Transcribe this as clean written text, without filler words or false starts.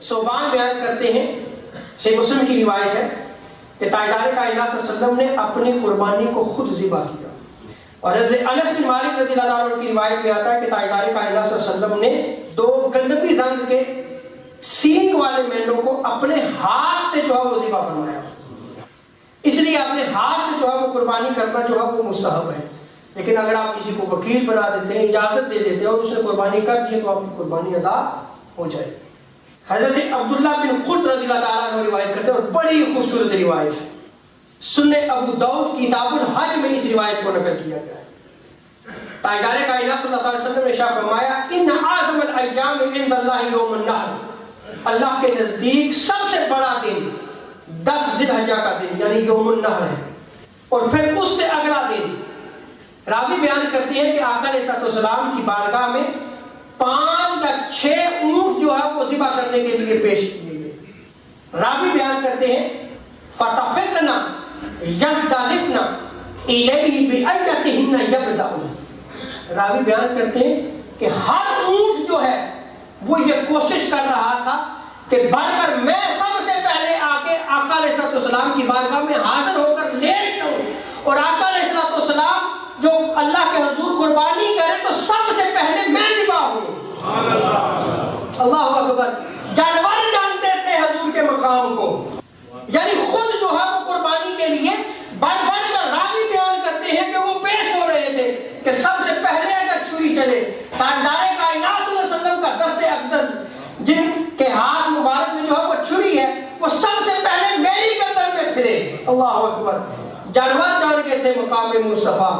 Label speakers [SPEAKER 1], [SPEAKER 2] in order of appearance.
[SPEAKER 1] صوبان بیان کرتے ہیں، صحیح مسلم کی روایت ہے کہ تاجدار کائنات صلی اللہ علیہ وسلم نے اپنی قربانی کو خود ذبح کیا، اور حضرت انس بن مالک رضی اللہ عنہ کی روایت میں آتا ہے کہ تاجدار کائنات صلی اللہ علیہ وسلم نے 2 گندمی رنگ کے سینگ والے مینڈوں کو اپنے ہاتھ سے جو ہے وہ ذبح فرمایا۔ اس لیے اپنے ہاتھ سے جو ہے وہ قربانی کرنا جو ہے وہ مستحب ہے، لیکن اگر آپ کسی کو وکیل بنا دیتے ہیں، اجازت دے دیتے ہیں اور اس نے قربانی کر دی تو آپ کی قربانی ادا ہو جائے۔ حضرت عبداللہ بن قرط رضی اللہ تعالیٰ عنہ روایت کرتے ہیں، اور بڑی خوبصورت روایت ہے، سنن ابو داؤد کتاب الحج میں اس روایت کو نقل کیا گیا ہے۔ تاجدار کائنات صلی اللہ علیہ وسلم نے ارشاد فرمایا، ان اعظم الایام عند اللہ یوم النحر، اللہ کے نزدیک سب سے بڑا دن 10 ذی الحجہ کا دن یعنی یوم النحر ہے، اور پھر اس سے اگلا دن۔ راوی بیان کرتے ہیں کہ آقا علیہ السلام کی بارگاہ میں 5 یا 6 اونٹ جو ہے وہ ذبح کرنے کے لیے پیش کیے گئے۔ راوی بیان کرتے ہیں فتفقنا یزدلفنا الیہ بایتہن یبدأ، راوی بیان کرتے ہیں کہ ہر اونٹ جو ہے وہ یہ کوشش کر رہا تھا کہ بڑھ کر میں سب سے پہلے آ کے آقا علیہ السلام کی بارگاہ میں حاضر ہو کر لیٹ جاؤں، اور آقا علیہ السلام جو اللہ کے حضور قربانی کرے تو سب سے پہلے میں ذبح ہوں۔ اللہ اکبر، جانور جانتے تھے حضور کے مقام کو، یعنی خود جو ہے وہ قربانی کے لیے بڑھ بڑھ کر راوی بیان کرتے ہیں کہ وہ پیش ہو رہے تھے کہ سب سے پہلے اگر چھری چلے، تاجدار کائنات صلی اللہ علیہ وسلم کا دست اقدس جن کے ہاتھ مبارک میں جو ہے وہ چھری ہے، وہ سب سے پہلے میری گردن میں پھرے۔ اللہ اکبر، جانور جان کے تھے مقام مصطفیٰ۔